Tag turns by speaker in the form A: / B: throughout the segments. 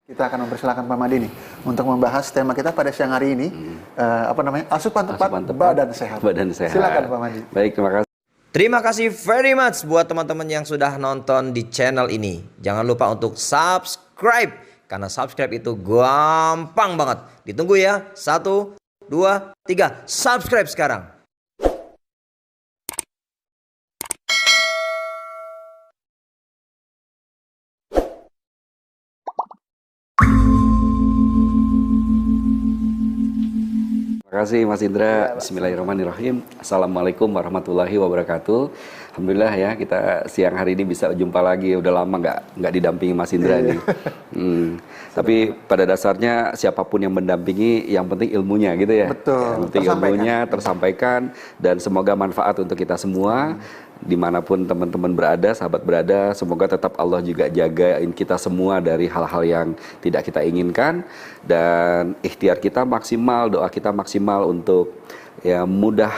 A: Kita akan mempersilahkan Pak Madi nih untuk membahas tema kita pada siang hari ini, asupan tepat badan sehat.
B: Badan sehat.
A: Silakan Pak Madi.
B: Baik, terima kasih.
C: Terima kasih very much buat teman-teman yang sudah nonton di channel ini. Jangan lupa untuk subscribe, karena subscribe itu gampang banget. Ditunggu ya, 1, 2, 3, subscribe sekarang.
B: Terima kasih Mas Indra. Bismillahirrahmanirrahim. Assalamualaikum warahmatullahi wabarakatuh. Alhamdulillah ya, kita siang hari ini bisa jumpa lagi. Udah lama nggak didampingi Mas Indra nih. Tapi pada dasarnya siapapun yang mendampingi, yang penting ilmunya gitu ya.
A: Betul.
B: Yang penting ilmunya tersampaikan dan semoga manfaat untuk kita semua. Dimanapun teman-teman berada, sahabat berada, semoga tetap Allah juga jagain kita semua dari hal-hal yang tidak kita inginkan, dan ikhtiar kita maksimal, doa kita maksimal untuk ya mudah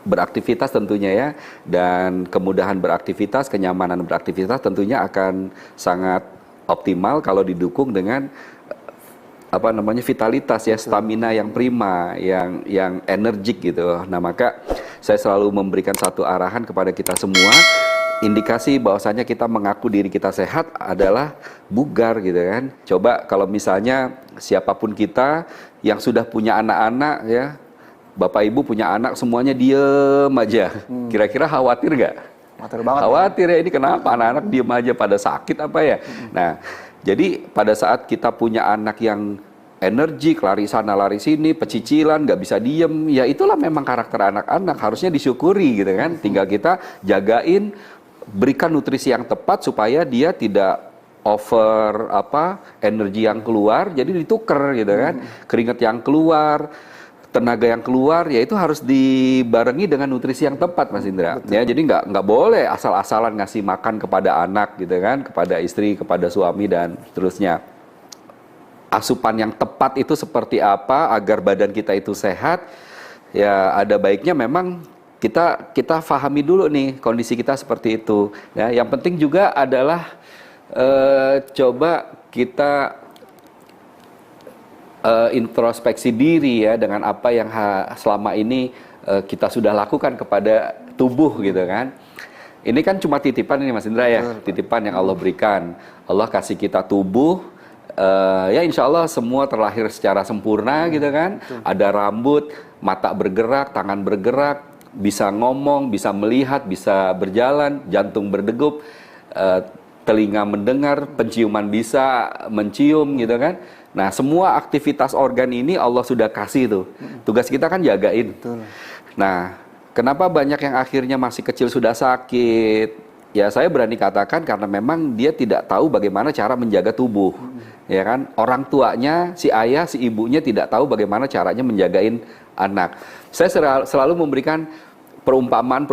B: beraktivitas tentunya ya, dan kemudahan beraktivitas, kenyamanan beraktivitas tentunya akan sangat optimal kalau didukung dengan vitalitas ya, stamina yang prima, yang energik gitu. Nah, maka saya selalu memberikan satu arahan kepada kita semua, indikasi bahwasanya kita mengaku diri kita sehat adalah bugar gitu kan. Coba kalau misalnya siapapun kita yang sudah punya anak-anak ya, Bapak Ibu punya anak semuanya diem aja, kira-kira khawatir nggak?
A: Khawatir banget.
B: Khawatir ya, ini kenapa anak-anak diem aja, pada sakit apa ya? Nah, jadi pada saat kita punya anak yang energik, lari sana lari sini, pecicilan, nggak bisa diem, ya itulah memang karakter anak-anak, harusnya disyukuri gitu kan. Tinggal kita jagain, berikan nutrisi yang tepat supaya dia tidak over energi yang keluar, jadi ditukar gitu kan. Keringat yang keluar, tenaga yang keluar, ya itu harus dibarengi dengan nutrisi yang tepat, Mas Indra. Ya, jadi nggak boleh asal-asalan ngasih makan kepada anak gitu kan, kepada istri, kepada suami dan seterusnya. Asupan yang tepat itu seperti apa agar badan kita itu sehat? Ya, ada baiknya memang kita pahami dulu nih kondisi kita seperti itu. Ya, yang penting juga adalah coba kita introspeksi diri ya dengan apa yang selama ini kita sudah lakukan kepada tubuh gitu kan. Ini kan cuma titipan ini Mas Indra ya, titipan yang Allah berikan. Allah kasih kita tubuh, ya insya Allah semua terlahir secara sempurna gitu kan. Ada rambut, mata bergerak, tangan bergerak, bisa ngomong, bisa melihat, bisa berjalan, jantung berdegup, telinga mendengar, penciuman bisa mencium gitu kan. Nah, semua aktivitas organ ini Allah sudah kasih tuh. Tugas kita kan jagain. Nah, kenapa banyak yang akhirnya masih kecil sudah sakit? Ya, saya berani katakan karena memang dia tidak tahu bagaimana cara menjaga tubuh. Ya kan? Orang tuanya, si ayah, si ibunya tidak tahu bagaimana caranya menjagain anak. Saya selalu memberikan perumpamaan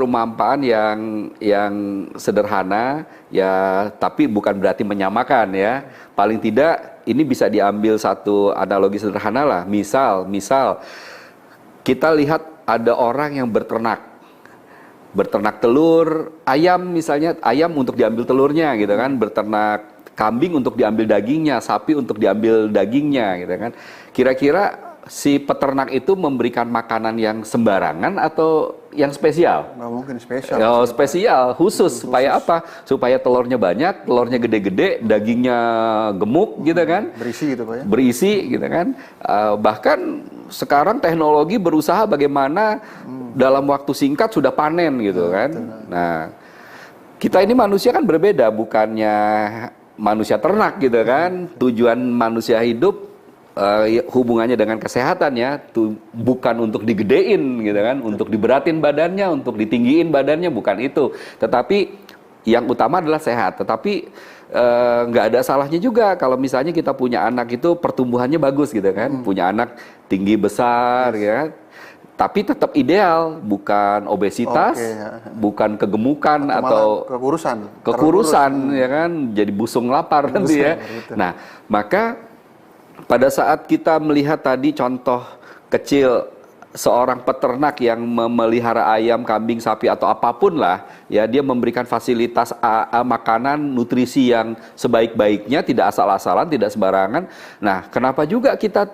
B: yang sederhana ya, tapi bukan berarti menyamakan ya. Paling tidak ini bisa diambil satu analogi sederhana lah. Misal kita lihat ada orang yang beternak telur ayam, misalnya ayam untuk diambil telurnya gitu kan, beternak kambing untuk diambil dagingnya, sapi untuk diambil dagingnya gitu kan. Kira-kira si peternak itu memberikan makanan yang sembarangan atau yang spesial?
A: Nggak mungkin spesial.
B: Oh, spesial, khusus. Supaya apa? Supaya telurnya banyak, telurnya gede-gede, dagingnya gemuk gitu kan.
A: Berisi gitu Pak ya?
B: Berisi gitu kan. Bahkan sekarang teknologi berusaha bagaimana dalam waktu singkat sudah panen gitu kan. Nah, kita ini manusia kan berbeda, bukannya manusia ternak gitu kan. Tujuan manusia hidup hubungannya dengan kesehatan ya, bukan untuk digedein gitu kan, untuk diberatin badannya, untuk ditinggiin badannya, bukan itu. Tetapi yang utama adalah sehat. Tetapi nggak ada salahnya juga kalau misalnya kita punya anak itu pertumbuhannya bagus gitu kan, punya anak tinggi besar ya, tapi tetap ideal, bukan obesitas, bukan kegemukan atau kekurusan ya kan, jadi busung lapar nanti ya. Nah, maka pada saat kita melihat tadi contoh kecil seorang peternak yang memelihara ayam, kambing, sapi atau apapun lah, ya dia memberikan fasilitas makanan, nutrisi yang sebaik-baiknya, tidak asal-asalan, tidak sembarangan. Nah, kenapa juga kita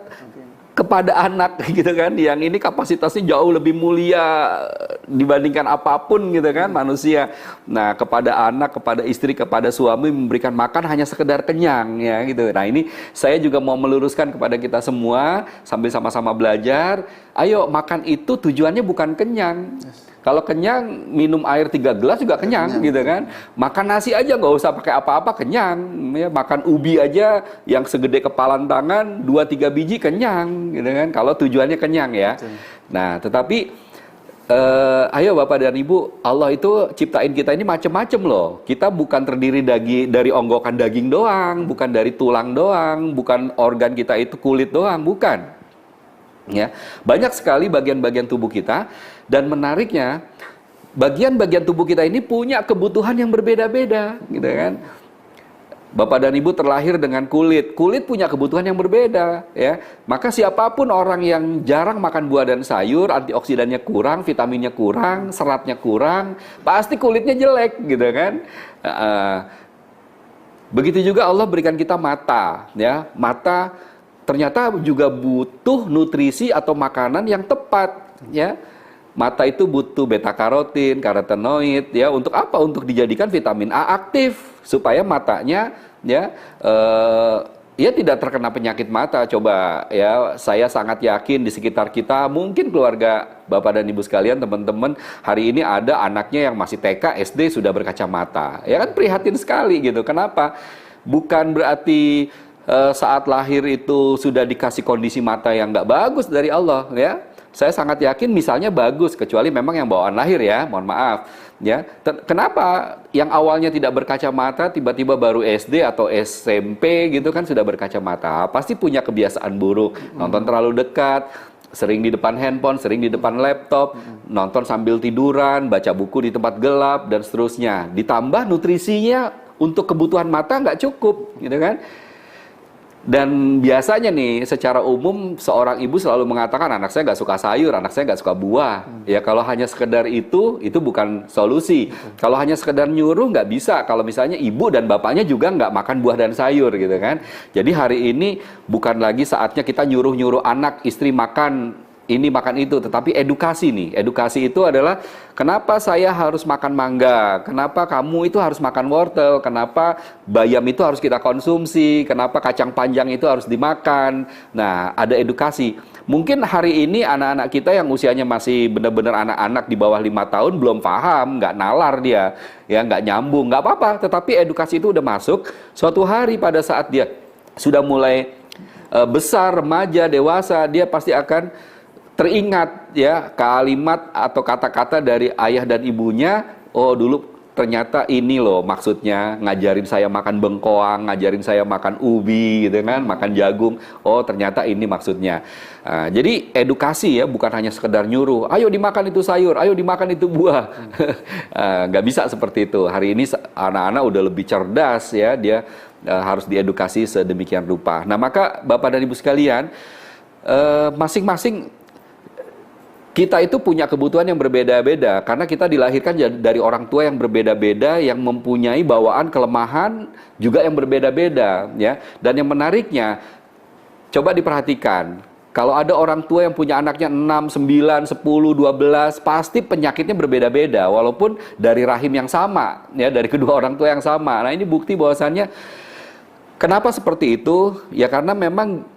B: kepada anak gitu kan, yang ini kapasitasnya jauh lebih mulia dibandingkan apapun gitu kan manusia. Nah, kepada anak, kepada istri, kepada suami memberikan makan hanya sekedar kenyang ya gitu. Nah, ini saya juga mau meluruskan kepada kita semua sambil sama-sama belajar. Ayo, makan itu tujuannya bukan kenyang. Kalau kenyang, minum air 3 gelas juga kenyang, gitu kan. Makan nasi aja nggak usah pakai apa-apa, kenyang. Ya, makan ubi aja yang segede kepalan tangan, 2-3 biji kenyang, gitu kan. Kalau tujuannya kenyang ya. Nah, tetapi ayo Bapak dan Ibu, Allah itu ciptain kita ini macam-macam loh. Kita bukan terdiri dari onggokan daging doang, bukan dari tulang doang, bukan organ kita itu kulit doang, bukan. Ya, banyak sekali bagian-bagian tubuh kita, dan menariknya bagian-bagian tubuh kita ini punya kebutuhan yang berbeda-beda, gitu kan. Bapak dan Ibu terlahir dengan kulit punya kebutuhan yang berbeda, ya. Maka siapapun orang yang jarang makan buah dan sayur, antioksidannya kurang, vitaminnya kurang, seratnya kurang, pasti kulitnya jelek, gitu kan. Begitu juga Allah berikan kita mata, ya. Mata ternyata juga butuh nutrisi atau makanan yang tepat, ya. Mata itu butuh beta karotin, karotenoid, ya. Untuk apa? Untuk dijadikan vitamin A aktif supaya matanya, ya, ya tidak terkena penyakit mata. Coba, ya, saya sangat yakin di sekitar kita, mungkin keluarga Bapak dan Ibu sekalian, teman-teman, hari ini ada anaknya yang masih TK, SD sudah berkacamata. Ya kan, prihatin sekali gitu. Kenapa? Bukan berarti saat lahir itu sudah dikasih kondisi mata yang nggak bagus dari Allah, ya. Saya sangat yakin misalnya bagus, kecuali memang yang bawaan lahir ya, mohon maaf. Ya, kenapa yang awalnya tidak berkacamata tiba-tiba baru SD atau SMP gitu kan sudah berkacamata? Pasti punya kebiasaan buruk, nonton terlalu dekat, sering di depan handphone, sering di depan laptop, nonton sambil tiduran, baca buku di tempat gelap, dan seterusnya. Ditambah nutrisinya untuk kebutuhan mata nggak cukup, gitu kan? Dan biasanya nih, secara umum seorang ibu selalu mengatakan, anak saya nggak suka sayur, anak saya nggak suka buah. Ya, kalau hanya sekedar itu bukan solusi. Kalau hanya sekedar nyuruh nggak bisa. Kalau misalnya ibu dan bapaknya juga nggak makan buah dan sayur, gitu kan. Jadi hari ini bukan lagi saatnya kita nyuruh-nyuruh anak, istri makan ini makan itu, tetapi edukasi nih. Edukasi itu adalah kenapa saya harus makan mangga, kenapa kamu itu harus makan wortel, kenapa bayam itu harus kita konsumsi, kenapa kacang panjang itu harus dimakan. Nah, ada edukasi. Mungkin hari ini anak-anak kita yang usianya masih benar-benar anak-anak di bawah 5 tahun belum paham, nggak nalar dia, ya nggak nyambung, nggak apa-apa. Tetapi edukasi itu udah masuk. Suatu hari pada saat dia sudah mulai besar, remaja, dewasa, dia pasti akan teringat ya kalimat atau kata-kata dari ayah dan ibunya. Oh, dulu ternyata ini loh maksudnya, ngajarin saya makan bengkoang, ngajarin saya makan ubi gitu kan, makan jagung. Oh, ternyata ini maksudnya. Jadi edukasi ya, bukan hanya sekedar nyuruh, ayo dimakan itu sayur, ayo dimakan itu buah. Nggak bisa seperti itu. Hari ini anak-anak udah lebih cerdas ya, dia harus diedukasi sedemikian rupa. Nah, maka Bapak dan Ibu sekalian, masing-masing kita itu punya kebutuhan yang berbeda-beda karena kita dilahirkan dari orang tua yang berbeda-beda, yang mempunyai bawaan kelemahan juga yang berbeda-beda, ya. Dan yang menariknya, coba diperhatikan, kalau ada orang tua yang punya anaknya 6, 9, 10, 12, pasti penyakitnya berbeda-beda walaupun dari rahim yang sama, ya, dari kedua orang tua yang sama. Nah, ini bukti bahwasannya kenapa seperti itu? Ya karena memang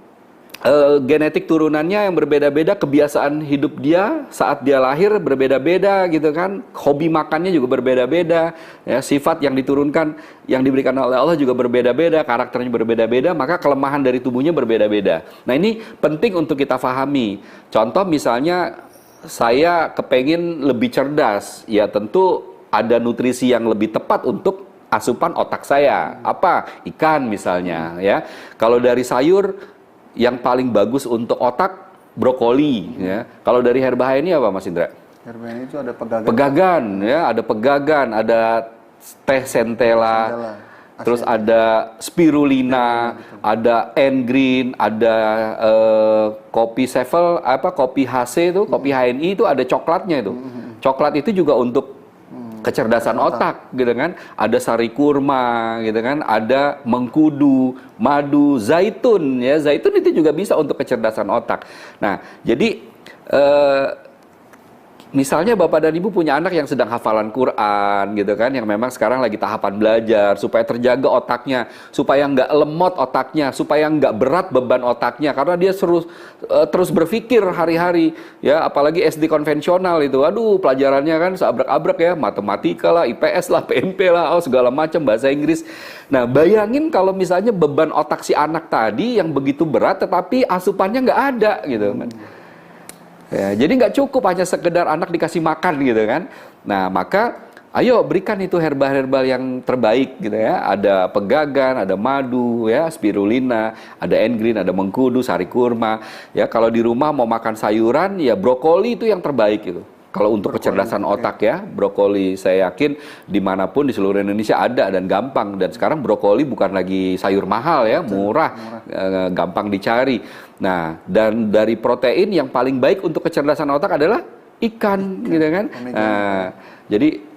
B: genetik turunannya yang berbeda-beda, kebiasaan hidup dia saat dia lahir berbeda-beda gitu kan, hobi makannya juga berbeda-beda, ya, sifat yang diturunkan, yang diberikan oleh Allah juga berbeda-beda, karakternya berbeda-beda, maka kelemahan dari tubuhnya berbeda-beda. Nah, ini penting untuk kita pahami. Contoh misalnya saya kepengen lebih cerdas, ya tentu ada nutrisi yang lebih tepat untuk asupan otak saya. Apa? Ikan misalnya, ya. Kalau dari sayur, yang paling bagus untuk otak brokoli, ya. Kalau dari herba ini apa, Mas Indra?
A: Herba ini itu ada pegagan.
B: Pegagan, ya, ada pegagan, ada teh centella, terus ada spirulina, ada N-green, ada kopi Sevel, kopi HC itu, kopi HNI itu ada coklatnya itu. Coklat itu juga untuk kecerdasan otak gitu kan, ada sari kurma gitu kan, ada mengkudu, madu, zaitun ya, zaitun itu juga bisa untuk kecerdasan otak. Nah, jadi misalnya Bapak dan Ibu punya anak yang sedang hafalan Quran gitu kan, yang memang sekarang lagi tahapan belajar, supaya terjaga otaknya, supaya nggak lemot otaknya, supaya nggak berat beban otaknya, karena dia terus berpikir hari-hari ya, apalagi SD konvensional itu, aduh pelajarannya kan seabrek-abrek ya, matematika lah, IPS lah, PMP lah, segala macam, bahasa Inggris. Nah, bayangin kalau misalnya beban otak si anak tadi yang begitu berat, tetapi asupannya nggak ada gitu kan. Ya, jadi nggak cukup hanya sekedar anak dikasih makan gitu kan. Nah, maka ayo berikan itu herbal-herbal yang terbaik gitu ya. Ada pegagan, ada madu ya, spirulina, ada N-green, ada mengkudu, sari kurma. Ya, kalau di rumah mau makan sayuran ya brokoli itu yang terbaik gitu. Kalau untuk kecerdasan otak ya, brokoli saya yakin dimanapun di seluruh Indonesia ada dan gampang. Dan sekarang brokoli bukan lagi sayur mahal ya, murah. Gampang dicari. Nah, dan dari protein yang paling baik untuk kecerdasan otak adalah ikan gitu kan. Nah, jadi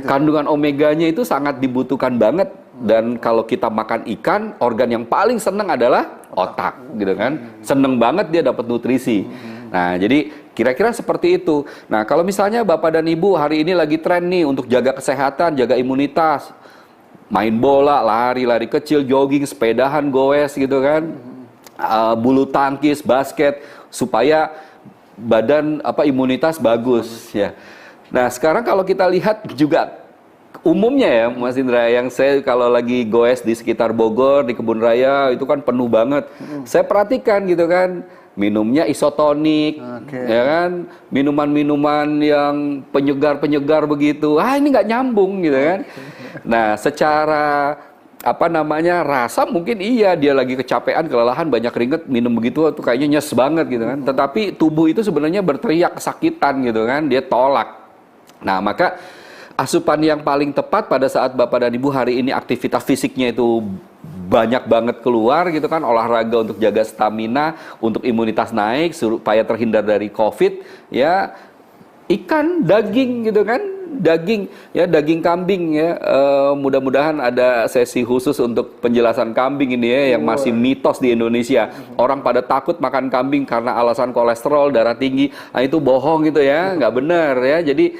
B: kandungan omeganya itu sangat dibutuhkan banget. Dan kalau kita makan ikan, organ yang paling senang adalah otak gitu kan. Seneng banget dia dapat nutrisi. Nah, jadi kira-kira seperti itu. Nah, kalau misalnya Bapak dan Ibu hari ini lagi tren nih untuk jaga kesehatan, jaga imunitas, main bola, lari kecil, jogging, sepedahan, goes gitu kan, bulu tangkis, basket, supaya badan imunitas bagus ya. Nah, sekarang kalau kita lihat juga umumnya ya Mas Indra, yang saya kalau lagi goes di sekitar Bogor, di Kebun Raya itu kan penuh banget. Saya perhatikan gitu kan, minumnya isotonik, ya kan, minuman-minuman yang penyegar-penyegar begitu. Ini nggak nyambung gitu kan. Nah, secara rasa mungkin iya dia lagi kecapean, kelelahan, banyak keringet, minum begitu tuh kayaknya nyes banget gitu kan. Tetapi tubuh itu sebenarnya berteriak kesakitan gitu kan, dia tolak. Nah, maka asupan yang paling tepat pada saat Bapak dan Ibu hari ini aktivitas fisiknya itu banyak banget keluar gitu kan, olahraga untuk jaga stamina, untuk imunitas naik supaya terhindar dari COVID ya, ikan, daging gitu kan, daging kambing ya. Mudah-mudahan ada sesi khusus untuk penjelasan kambing ini ya, yang masih mitos di Indonesia. Orang pada takut makan kambing karena alasan kolesterol, darah tinggi. Nah, itu bohong gitu ya, nggak benar ya. Jadi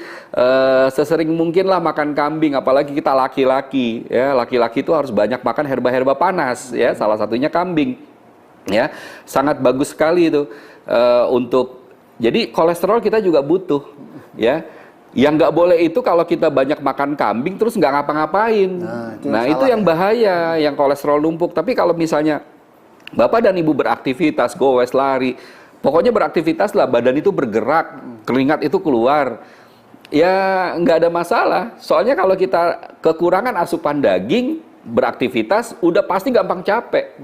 B: sesering mungkin lah makan kambing, apalagi kita laki-laki ya. Laki-laki itu harus banyak makan herba-herba panas ya, salah satunya kambing ya. Sangat bagus sekali itu untuk, jadi kolesterol kita juga butuh ya. Yang nggak boleh itu kalau kita banyak makan kambing terus nggak ngapa-ngapain. Nah, itu yang bahaya, yang kolesterol numpuk. Tapi kalau misalnya Bapak dan Ibu beraktivitas, goes, lari, pokoknya beraktivitas lah, badan itu bergerak, keringat itu keluar, ya nggak ada masalah. Soalnya kalau kita kekurangan asupan daging, beraktivitas, udah pasti gampang capek.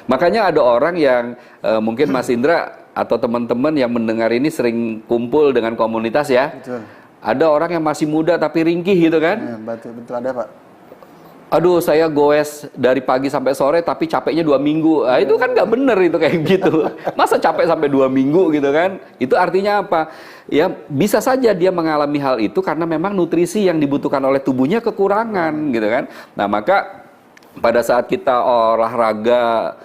B: Makanya ada orang yang mungkin Mas Indra atau teman-teman yang mendengar ini sering kumpul dengan komunitas ya.
A: Betul.
B: Ada orang yang masih muda tapi ringkih gitu kan.
A: Ya, betul ada Pak.
B: Aduh, saya goes dari pagi sampai sore tapi capeknya 2 minggu. Nah, itu kan nggak bener itu kayak gitu. Masa capek sampai 2 minggu gitu kan. Itu artinya apa? Ya bisa saja dia mengalami hal itu karena memang nutrisi yang dibutuhkan oleh tubuhnya kekurangan gitu kan. Nah, maka pada saat kita olahraga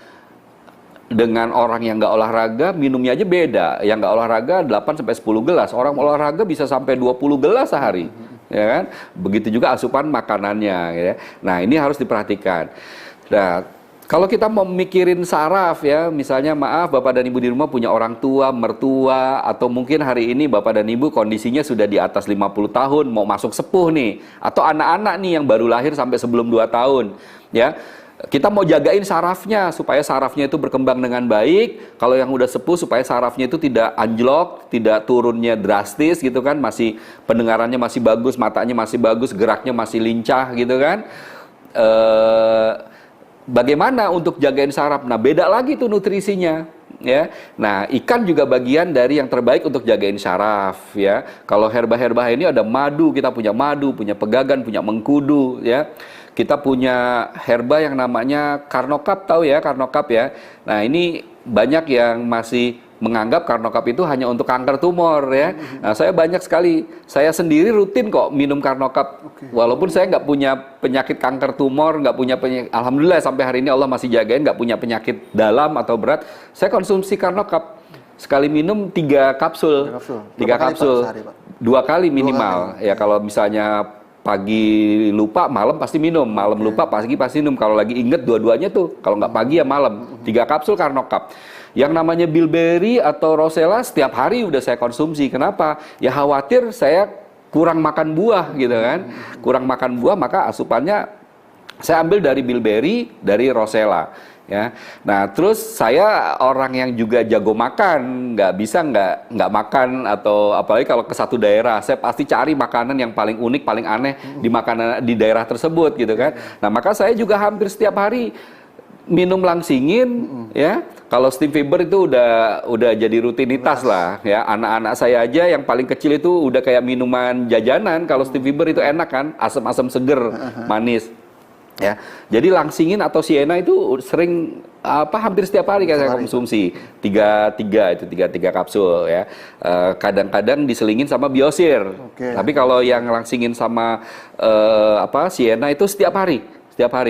B: dengan orang yang nggak olahraga, minumnya aja beda. Yang nggak olahraga 8-10 gelas. Orang olahraga bisa sampai 20 gelas sehari. Ya kan? Begitu juga asupan makanannya. Ya. Nah, ini harus diperhatikan. Nah, kalau kita mau mikirin saraf ya, misalnya maaf Bapak dan Ibu di rumah punya orang tua, mertua, atau mungkin hari ini Bapak dan Ibu kondisinya sudah di atas 50 tahun, mau masuk sepuh nih. Atau anak-anak nih yang baru lahir sampai sebelum 2 tahun. Ya. Kita mau jagain sarafnya supaya sarafnya itu berkembang dengan baik. Kalau yang udah sepuh supaya sarafnya itu tidak anjlok, tidak turunnya drastis gitu kan, masih pendengarannya masih bagus, matanya masih bagus, geraknya masih lincah gitu kan. Bagaimana untuk jagain saraf? Nah, beda lagi tuh nutrisinya ya. Nah, ikan juga bagian dari yang terbaik untuk jagain saraf ya. Kalau herba-herba ini ada madu, kita punya madu, punya pegagan, punya mengkudu ya. kita punya herba yang namanya Carnocap, tahu ya Carnocap ya. Nah ini banyak yang masih menganggap Carnocap itu hanya untuk kanker tumor ya. Nah, saya banyak sekali, saya sendiri rutin kok minum Carnocap. Walaupun saya nggak punya penyakit kanker tumor, nggak punya penyakit, alhamdulillah sampai hari ini Allah masih jagain, nggak punya penyakit dalam atau berat. Saya konsumsi Carnocap. Sekali minum 3 kapsul. 3 kapsul.
A: Sehari, Pak?
B: 2 kali minimal. Ya kalau misalnya pagi lupa, malam pasti minum. Malam lupa, pagi pasti minum. Kalau lagi inget dua-duanya tuh. Kalau nggak pagi ya malam. 3 kapsul Carnocap. Yang namanya bilberry atau rosella setiap hari udah saya konsumsi. Kenapa? Ya khawatir saya kurang makan buah gitu kan. Kurang makan buah, maka asupannya saya ambil dari bilberry, dari rosella. Ya, nah terus saya orang yang juga jago makan, nggak bisa nggak makan, atau apalagi kalau ke satu daerah, saya pasti cari makanan yang paling unik, paling aneh di makanan di daerah tersebut gitu kan. Nah maka saya juga hampir setiap hari minum langsingin, ya. Kalau steam fiber itu udah jadi rutinitas lah, ya. Anak-anak saya aja yang paling kecil itu udah kayak minuman jajanan. Kalau steam fiber itu enak kan, asam-asam seger, manis. Ya, jadi langsingin atau sienna itu sering hampir setiap hari saya konsumsi tiga kapsul ya. Kadang-kadang diselingin sama biosir. Tapi kalau yang langsingin sama sienna itu setiap hari.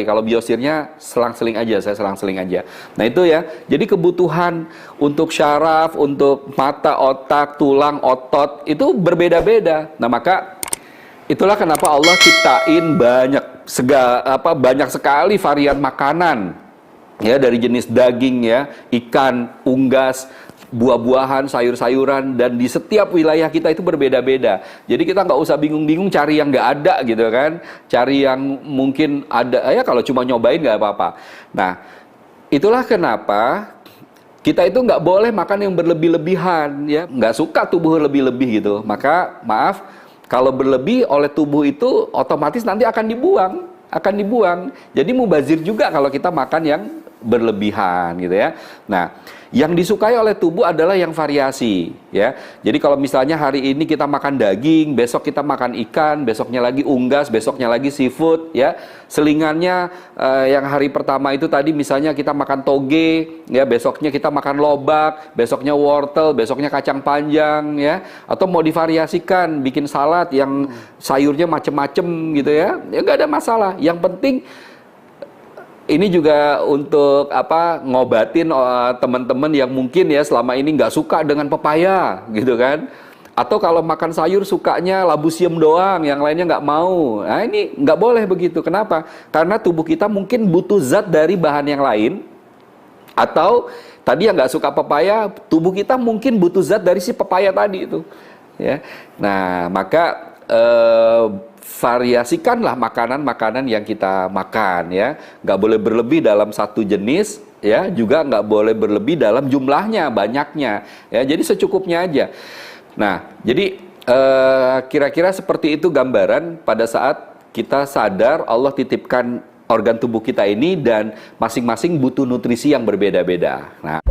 B: Kalau biosirnya selang-seling aja, saya selang-seling aja. Nah itu ya, jadi kebutuhan untuk syaraf, untuk mata, otak, tulang, otot itu berbeda-beda. Nah maka itulah kenapa Allah ciptain banyak sekali varian makanan ya, dari jenis daging ya, ikan, unggas, buah-buahan, sayur-sayuran, dan di setiap wilayah kita itu berbeda-beda. Jadi kita nggak usah bingung-bingung cari yang nggak ada gitu kan, cari yang mungkin ada ya, kalau cuma nyobain nggak apa-apa. Nah itulah kenapa kita itu nggak boleh makan yang berlebih-lebihan ya, nggak suka tubuh lebih-lebih gitu. Maka maaf, kalau berlebih oleh tubuh itu otomatis nanti akan dibuang. Jadi mubazir juga kalau kita makan yang berlebihan gitu ya. Nah, yang disukai oleh tubuh adalah yang variasi ya. Jadi kalau misalnya hari ini kita makan daging, besok kita makan ikan, besoknya lagi unggas, besoknya lagi seafood ya. Selingannya yang hari pertama itu tadi misalnya kita makan toge ya, besoknya kita makan lobak, besoknya wortel, besoknya kacang panjang ya. Atau mau divariasikan, bikin salad yang sayurnya macem-macem gitu ya. Ya nggak ada masalah. Yang penting ini juga untuk ngobatin teman-teman yang mungkin ya selama ini nggak suka dengan pepaya gitu kan, atau kalau makan sayur sukanya labu siam doang, yang lainnya nggak mau. Nah ini nggak boleh begitu. Kenapa? Karena tubuh kita mungkin butuh zat dari bahan yang lain, atau tadi yang nggak suka pepaya, tubuh kita mungkin butuh zat dari si pepaya tadi itu ya. Nah maka variasikanlah makanan-makanan yang kita makan ya, nggak boleh berlebih dalam satu jenis ya, juga nggak boleh berlebih dalam jumlahnya, banyaknya ya, jadi secukupnya aja. Nah jadi kira-kira seperti itu gambaran pada saat kita sadar Allah titipkan organ tubuh kita ini dan masing-masing butuh nutrisi yang berbeda-beda. Nah